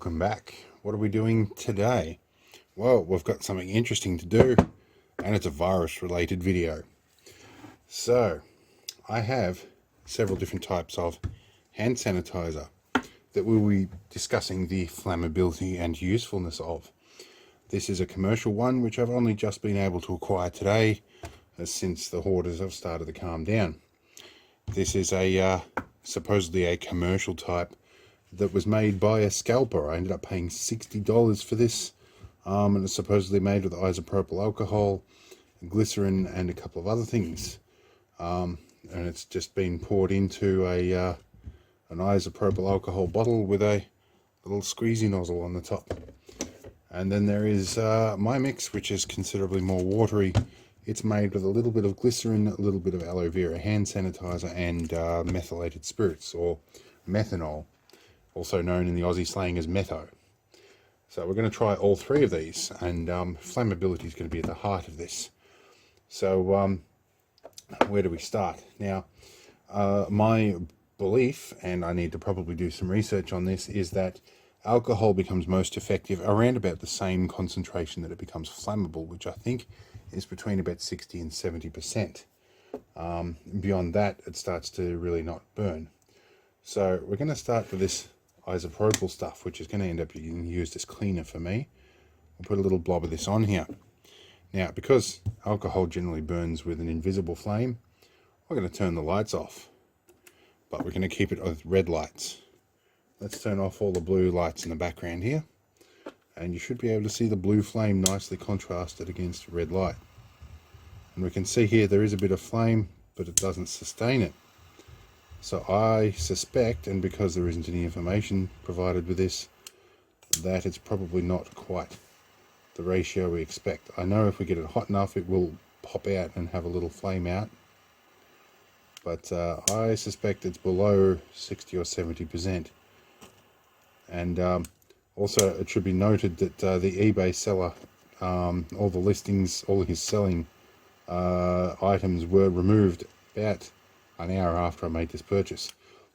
welcome back. What are we doing today? Well, we've got something interesting to do, and it's a virus related video. So I have several different types of hand sanitizer that we'll be discussing the flammability and usefulness of. This is a commercial one which I've only just been able to acquire today, since the hoarders have started to calm down. This is a supposedly a commercial type that was made by a scalper. I ended up paying $60 for this, and it's supposedly made with isopropyl alcohol, glycerin, and a couple of other things. And it's just been poured into an isopropyl alcohol bottle with a little squeezy nozzle on the top. And then there is my mix, which is considerably more watery. It's made with a little bit of glycerin, a little bit of aloe vera hand sanitizer, and methylated spirits, or methanol, also known in the Aussie slang as metho. So we're going to try all three of these, and flammability is going to be at the heart of this. So where do we start? Now, my belief, and I need to probably do some research on this, is that alcohol becomes most effective around about the same concentration that it becomes flammable, which I think is between about 60 and 70%. Beyond that, it starts to really not burn. So we're going to start with this isopropyl stuff, which is going to end up being used as cleaner for me. I'll put a little blob of this on here. Now, because alcohol generally burns with an invisible flame, we're going to turn the lights off, but we're going to keep it with red lights. Let's turn off all the blue lights in the background here, and you should be able to see the blue flame nicely contrasted against red light. And we can see here there is a bit of flame, but it doesn't sustain it. So I suspect, and because there isn't any information provided with this, that it's probably not quite the ratio we expect. I know if we get it hot enough, it will pop out and have a little flame out. But I suspect it's below 60 or 70%. And also it should be noted that the eBay seller, all the listings, all his selling items were removed about an hour after I made this purchase.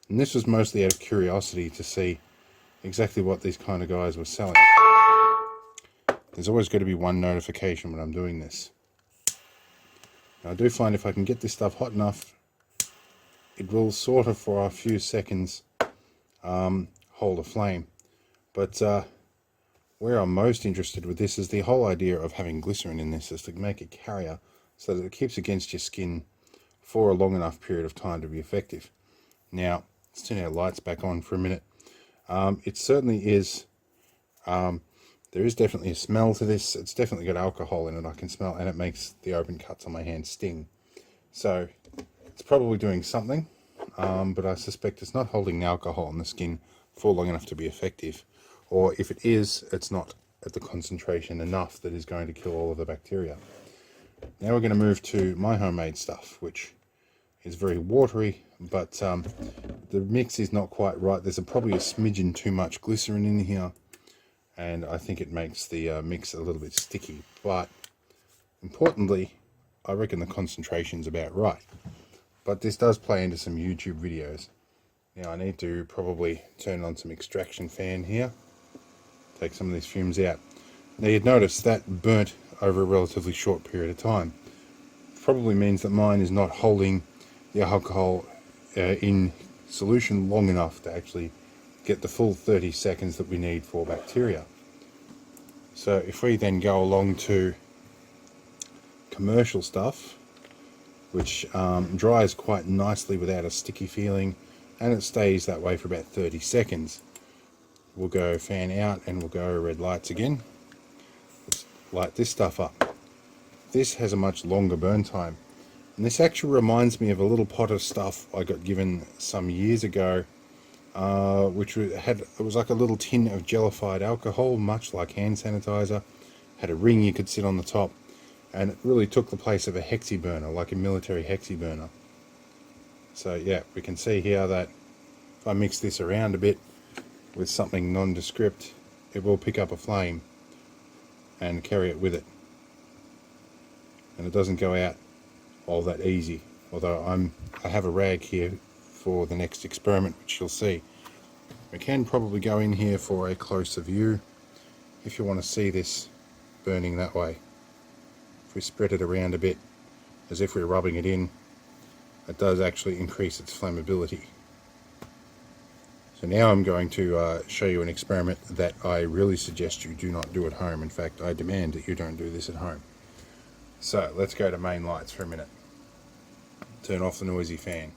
And this was mostly out of curiosity to see exactly what these kind of guys were selling. There's always got to be one notification when I'm doing this. Now, I do find if I can get this stuff hot enough, it will sort of for a few seconds hold a flame. But where I'm most interested with this is the whole idea of having glycerin in this is to make a carrier so that it keeps against your skin for a long enough period of time to be effective. Now, let's turn our lights back on for a minute. It certainly is, there is definitely a smell to this. It's definitely got alcohol in it, I can smell, and it makes the open cuts on my hand sting. So it's probably doing something, but I suspect it's not holding the alcohol on the skin for long enough to be effective. Or if it is, it's not at the concentration enough that is going to kill all of the bacteria. Now we're going to move to my homemade stuff, which is very watery, but the mix is not quite right. There's probably a smidgen too much glycerin in here, and I think it makes the mix a little bit sticky. But importantly, I reckon the concentration's about right. But this does play into some YouTube videos. Now I need to probably turn on some extraction fan here, take some of these fumes out. Now you'd notice that burnt over a relatively short period of time. Probably means that mine is not holding the alcohol in solution long enough to actually get the full 30 seconds that we need for bacteria. So if we then go along to commercial stuff, which dries quite nicely without a sticky feeling, and it stays that way for about 30 seconds. We'll go fan out and we'll go red lights again. Let's light this stuff up. This has a much longer burn time. And this actually reminds me of a little pot of stuff I got given some years ago, which it was like a little tin of jellified alcohol, much like hand sanitizer. Had a ring you could sit on the top, and it really took the place of a hexi burner, like a military hexi burner. So yeah, we can see here that if I mix this around a bit with something nondescript, it will pick up a flame and carry it with it. And it doesn't go out all that easy, although I have a rag here for the next experiment, which you'll see. We can probably go in here for a closer view if you want to see this burning that way. If we spread it around a bit as if we're rubbing it in, it does actually increase its flammability. So now I'm going to show you an experiment that I really suggest you do not do at home. In fact, I demand that you don't do this at home. So let's go to main lights for a minute. Turn off the noisy fan.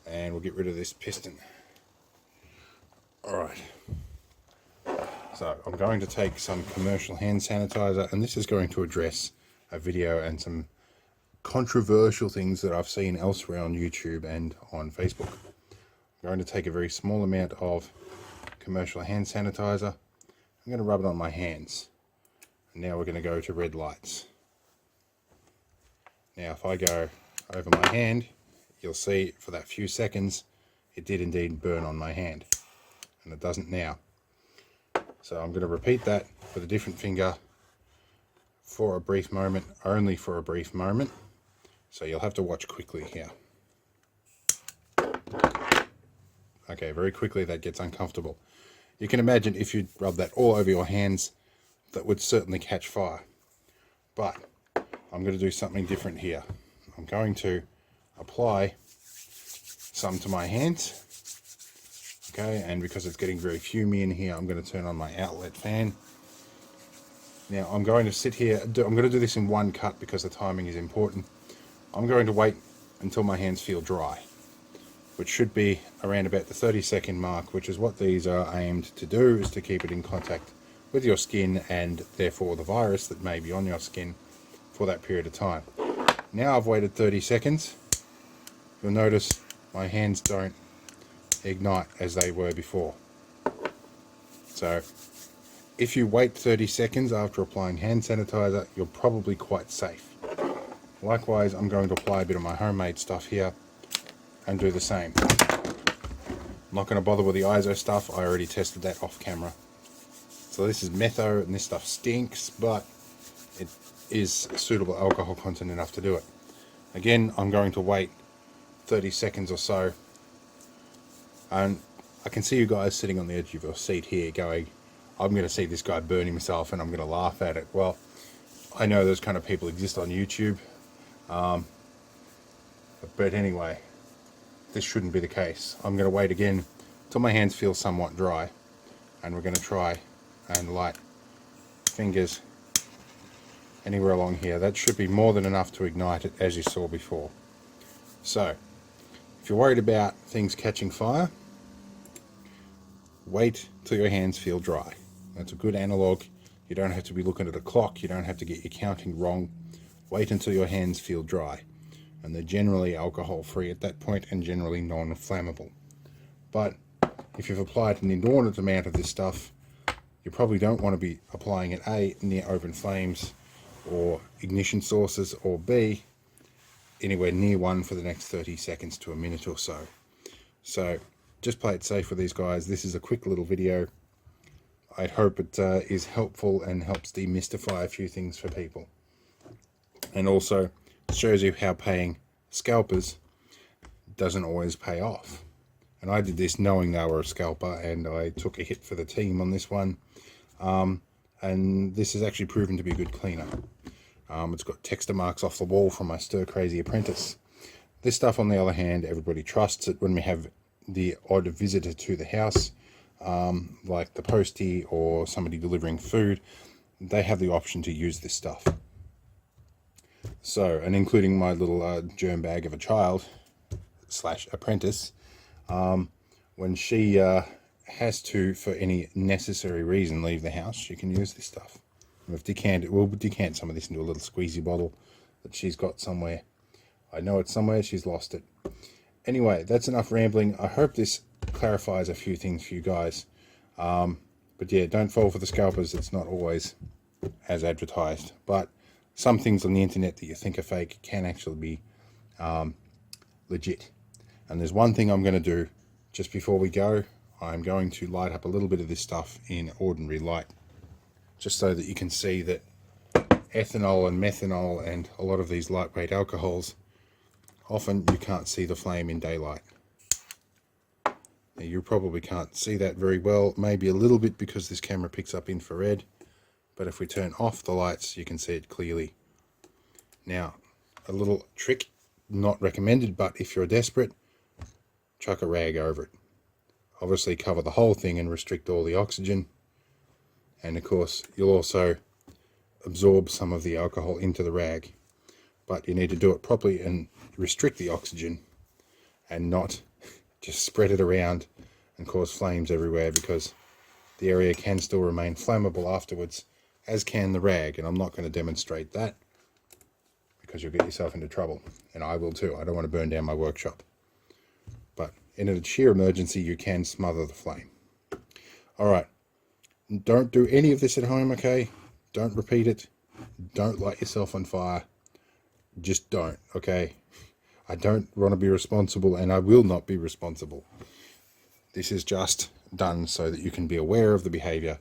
And we'll get rid of this piston. Alright. So I'm going to take some commercial hand sanitizer, and this is going to address a video and some controversial things that I've seen elsewhere on YouTube and on Facebook. I'm going to take a very small amount of commercial hand sanitizer. I'm going to rub it on my hands. And now we're going to go to red lights. Now if I go over my hand, you'll see for that few seconds it did indeed burn on my hand, and it doesn't now. So I'm going to repeat that with a different finger for a brief moment, only for a brief moment. So you'll have to watch quickly here. Okay, very quickly that gets uncomfortable. You can imagine if you rub that all over your hands, that would certainly catch fire. But I'm going to do something different here. I'm going to apply some to my hands. Okay, and because it's getting very fumy in here, I'm going to turn on my outlet fan. Now I'm going to sit here, I'm going to do this in one cut because the timing is important. I'm going to wait until my hands feel dry, which should be around about the 30-second mark, which is what these are aimed to do, is to keep it in contact with your skin and therefore the virus that may be on your skin for that period of time. Now I've waited 30 seconds. You'll notice my hands don't ignite as they were before. So if you wait 30 seconds after applying hand sanitizer, you're probably quite safe. Likewise, I'm going to apply a bit of my homemade stuff here and do the same. I'm not going to bother with the ISO stuff. I already tested that off camera. So this is metho, and this stuff stinks, but it is suitable alcohol content enough to do it. Again, I'm going to wait 30 seconds or so, and I can see you guys sitting on the edge of your seat here going, I'm going to see this guy burn himself and I'm going to laugh at it. Well, I know those kind of people exist on YouTube, but anyway, this shouldn't be the case. I'm going to wait again till my hands feel somewhat dry, and we're going to try and light fingers anywhere along here. That should be more than enough to ignite it, as you saw before. So if you're worried about things catching fire, wait till your hands feel dry. That's a good analog. You don't have to be looking at a clock. You don't have to get your counting wrong. Wait until your hands feel dry, and they're generally alcohol free at that point and generally non-flammable. But if you've applied an inordinate amount of this stuff, you probably don't want to be applying it A, near open flames or ignition sources, or B, anywhere near one for the next 30 seconds to a minute or so. So just play it safe with these guys. This is a quick little video. I hope it is helpful and helps demystify a few things for people, and also shows you how paying scalpers doesn't always pay off. And I did this knowing they were a scalper, and I took a hit for the team on this one, and this has actually proven to be a good cleaner. It's got texture marks off the wall from my Stir Crazy apprentice. This stuff, on the other hand, everybody trusts it. When we have the odd visitor to the house, like the postie or somebody delivering food, they have the option to use this stuff. So, and including my little germ bag of a child / apprentice, when she has to, for any necessary reason, leave the house, she can use this stuff. We'll decant some of this into a little squeezy bottle that she's got somewhere. I know it's somewhere, she's lost it. Anyway, that's enough rambling. I hope this clarifies a few things for you guys. But yeah, don't fall for the scalpers. It's not always as advertised. But some things on the internet that you think are fake can actually be legit. And there's one thing I'm going to do just before we go. I'm going to light up a little bit of this stuff in ordinary light, just so that you can see that ethanol and methanol and a lot of these lightweight alcohols, often you can't see the flame in daylight. Now, you probably can't see that very well, maybe a little bit because this camera picks up infrared, but if we turn off the lights you can see it clearly. Now, a little trick, not recommended, but if you're desperate, chuck a rag over it. Obviously cover the whole thing and restrict all the oxygen, and of course you'll also absorb some of the alcohol into the rag, but you need to do it properly and restrict the oxygen and not just spread it around and cause flames everywhere, because the area can still remain flammable afterwards, as can the rag, and I'm not going to demonstrate that because you'll get yourself into trouble, and I will too. I don't want to burn down my workshop. But in a sheer emergency you can smother the flame. Alright, don't do any of this at home, okay? Don't repeat it. Don't light yourself on fire. Just don't, okay? I don't want to be responsible, and I will not be responsible. This is just done so that you can be aware of the behavior,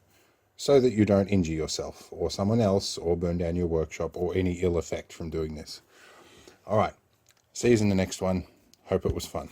so that you don't injure yourself or someone else or burn down your workshop or any ill effect from doing this. Alright, see you in the next one. Hope it was fun.